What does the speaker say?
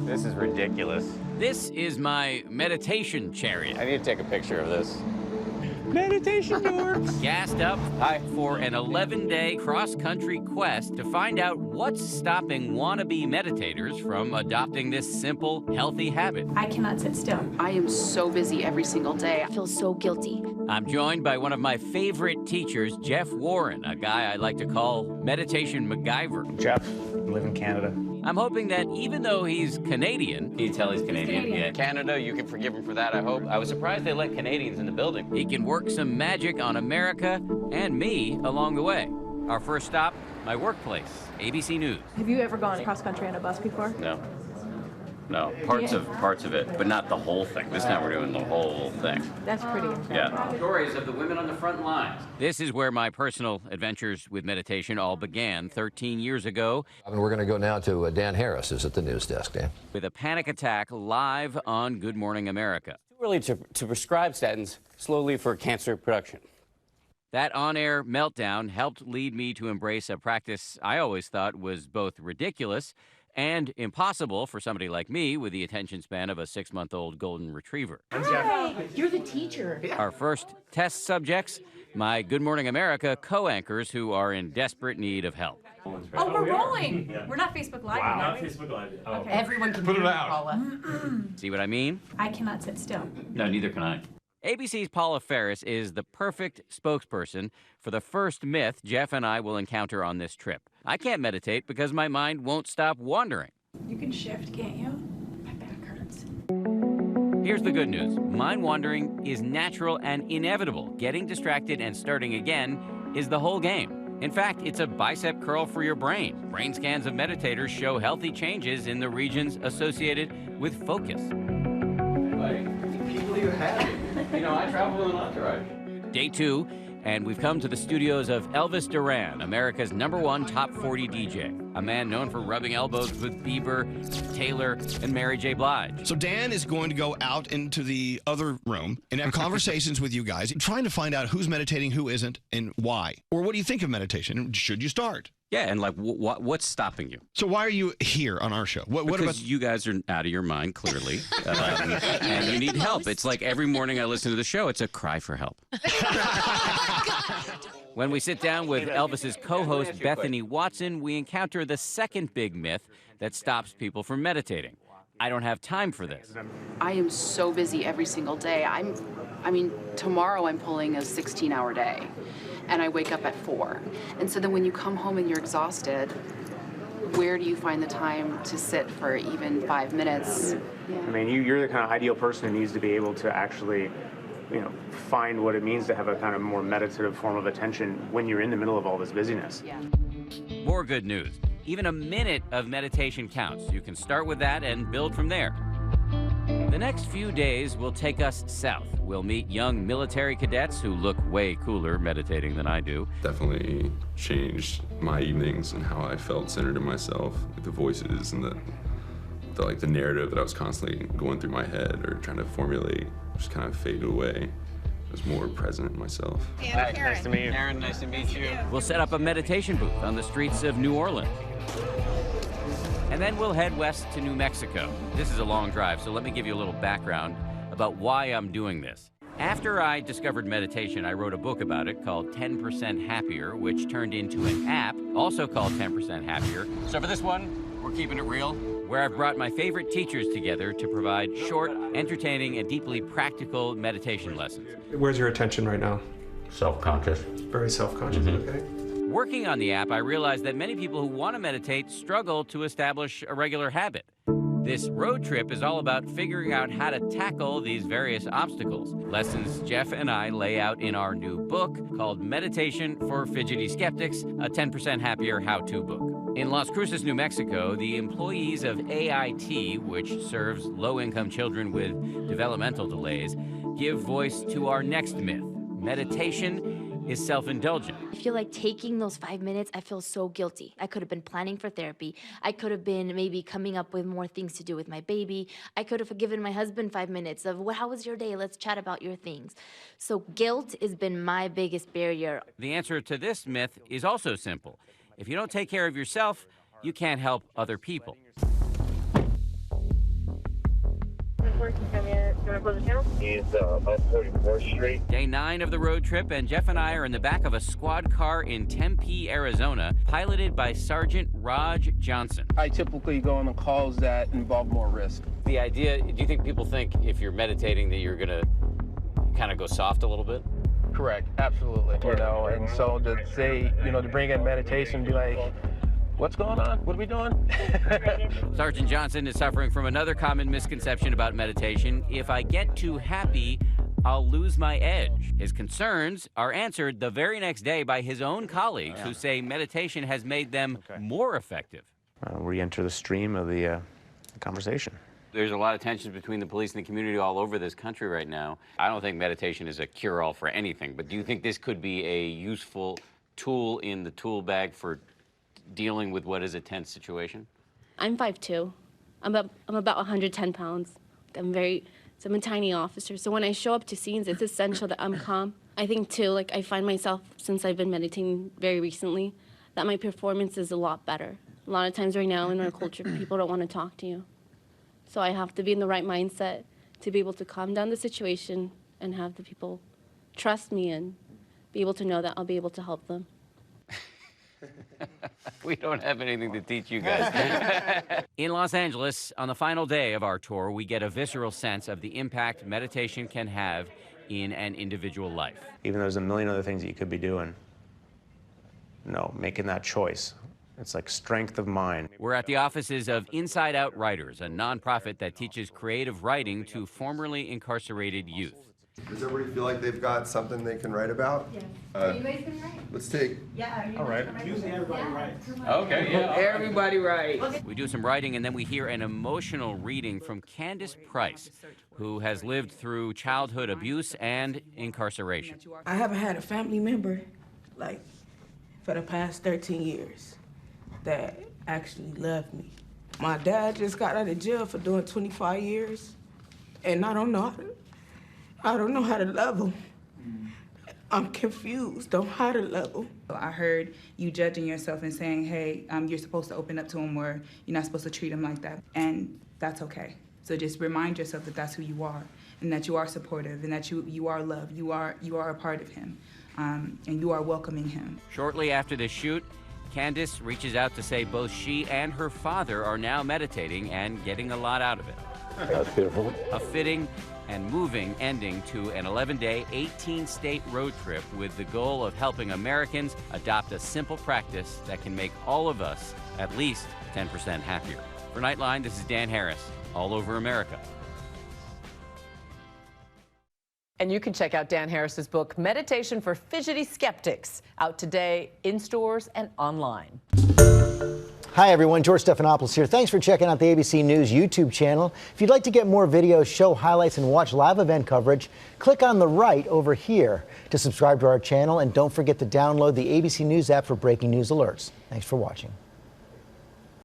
This is ridiculous. This is my meditation chariot. I need to take a picture of this. Meditation dorks. Gassed up Hi. for an 11-day cross-country quest to find out what's stopping wannabe meditators from adopting this simple, healthy habit. I cannot sit still. I am so busy every single day. I feel so guilty. I'm joined by one of my favorite teachers, Jeff Warren, a guy I like to call Meditation MacGyver. Jeff, I live in Canada. I'm hoping that even though he's Canadian, Can you tell he's Canadian? Yeah. Canada, you can forgive him for that, I hope. I was surprised they let Canadians in the building. he can work some magic on America and me along the way. Our first stop, my workplace, ABC News. Have you ever gone cross country on a bus before? No. No, parts of it, but not the whole thing. This time we're doing the whole thing. That's pretty incredible. Yeah. Stories of the women on the front lines. This is where my personal adventures with meditation all began 13 years ago. And we're going to go now to Dan Harris, who's at the news desk. Dan. With a panic attack live on Good Morning America. Too early to prescribe statins slowly for cancer production. That on-air meltdown helped lead me to embrace a practice I always thought was both ridiculous and impossible for somebody like me with the attention span of a 6-month-old golden retriever. Hi, you're the teacher. Our first test subjects, my Good Morning America co-anchors who are in desperate need of help. Oh, we're rolling. We're not Facebook Live. Wow. Not Facebook Live. Oh. Okay. Everyone can Put hear it you, out. Paula. See what I mean? I cannot sit still. No, neither can I. ABC's Paula Ferris is the perfect spokesperson for the first myth Jeff and I will encounter on this trip. I can't meditate because my mind won't stop wandering. You can shift, can't you? My back hurts. Here's the good news. Mind wandering is natural and inevitable. Getting distracted and starting again is the whole game. In fact, it's a bicep curl for your brain. Brain scans of meditators show healthy changes in the regions associated with focus. People you have. You know, I travel with an entourage. Day 2, and we've come to the studios of Elvis Duran, America's #1 top 40 DJ. A man known for rubbing elbows with Bieber, Taylor, and Mary J. Blige. So Dan is going to go out into the other room and have conversations with you guys, trying to find out who's meditating, who isn't, and why. Or what do you think of meditation? Should you start? Yeah, and like, what's stopping you? So why are you here on our show? What Because about you guys are out of your mind, clearly, and you need help. It's like every morning I listen to the show, it's a cry for help. When we sit down with Elvis's co-host Bethany Watson, we encounter the second big myth that stops people from meditating. I don't have time for this. I am so busy every single day. I mean, tomorrow I'm pulling a 16-hour day, and I wake up at 4. And so then when you come home and you're exhausted, where do you find the time to sit for even 5 minutes? Yeah. I mean, you're the kind of ideal person who needs to be able to actually, find what it means to have a kind of more meditative form of attention when you're in the middle of all this busyness. Yeah. More good news. Even a minute of meditation counts. You can start with that and build from there. The next few days will take us south. We'll meet young military cadets who look way cooler meditating than I do. Definitely changed my evenings and how I felt centered in myself. The voices and the narrative that I was constantly going through my head or trying to formulate just kind of faded away. I was more present in myself. Hi, nice to meet you. Aaron, nice to meet you. We'll set up a meditation booth on the streets of New Orleans. And then we'll head west to New Mexico. This is a long drive, so let me give you a little background about why I'm doing this. After I discovered meditation, I wrote a book about it called 10% Happier, which turned into an app, also called 10% Happier. So for this one, we're keeping it real, where I've brought my favorite teachers together to provide short, entertaining, and deeply practical meditation lessons. Where's your attention right now? Self-conscious. Very self-conscious, okay. Working on the app, I realized that many people who want to meditate struggle to establish a regular habit. This road trip is all about figuring out how to tackle these various obstacles. Lessons Jeff and I lay out in our new book called Meditation for Fidgety Skeptics, a 10% Happier how-to book. In Las Cruces, New Mexico, the employees of AIT, which serves low-income children with developmental delays, give voice to our next myth. Meditation is self-indulgent. I feel like taking those 5 minutes, I feel so guilty. I could have been planning for therapy. I could have been maybe coming up with more things to do with my baby. I could have given my husband 5 minutes of, well, how was your day? Let's chat about your things. So guilt has been my biggest barrier. The answer to this myth is also simple. If you don't take care of yourself, you can't help other people. He's on 44th Street. Day 9 of the road trip, and Jeff and I are in the back of a squad car in Tempe, Arizona, piloted by Sergeant Raj Johnson. I typically go on the calls that involve more risk. The idea, do you think people think if you're meditating that you're going to kind of go soft a little bit? Correct, absolutely. You know, and so to say, you know, to bring in meditation, be like, what's going on? What are we doing? Sergeant Johnson is suffering from another common misconception about meditation. If I get too happy, I'll lose my edge. His concerns are answered the very next day by his own colleagues who say meditation has made them more effective. Re-enter the stream of the conversation. There's a lot of tensions between the police and the community all over this country right now. I don't think meditation is a cure-all for anything, but do you think this could be a useful tool in the tool bag for dealing with what is a tense situation? I'm 5'2". I'm about 110 pounds. I'm a tiny officer. So when I show up to scenes, it's essential that I'm calm. I think too, like I find myself, since I've been meditating very recently, that my performance is a lot better. A lot of times right now in our culture, people don't want to talk to you. So I have to be in the right mindset to be able to calm down the situation and have the people trust me and be able to know that I'll be able to help them. We don't have anything to teach you guys. In Los Angeles, on the final day of our tour, we get a visceral sense of the impact meditation can have in an individual life. Even though there's a million other things that you could be doing, no, making that choice. It's like strength of mind. We're at the offices of Inside Out Writers, a nonprofit that teaches creative writing to formerly incarcerated youth. Does everybody feel like they've got something they can write about? Yeah. You guys can write? Let's take. Yeah. All right. Usually everybody writes. Okay, yeah. Everybody writes. We do some writing, and then we hear an emotional reading from Candace Price, who has lived through childhood abuse and incarceration. I haven't had a family member, like, for the past 13 years that actually loved me. My dad just got out of jail for doing 25 years, and I don't know how to love him. I'm confused on how to love him. I heard you judging yourself and saying, hey, you're supposed to open up to him, or you're not supposed to treat him like that. And that's okay. So just remind yourself that that's who you are, and that you are supportive, and that you are loved. You are a part of him, and you are welcoming him. Shortly after the shoot, Candace reaches out to say both she and her father are now meditating and getting a lot out of it. That's beautiful. A fitting and moving ending to an 11-day, 18-state road trip with the goal of helping Americans adopt a simple practice that can make all of us at least 10% happier. For Nightline, this is Dan Harris, all over America. And you can check out Dan Harris's book, Meditation for Fidgety Skeptics, out today in stores and online. Hi, everyone. George Stephanopoulos here. Thanks for checking out the ABC News YouTube channel. If you'd like to get more videos, show highlights, and watch live event coverage, click on the right over here to subscribe to our channel. And don't forget to download the ABC News app for breaking news alerts. Thanks for watching.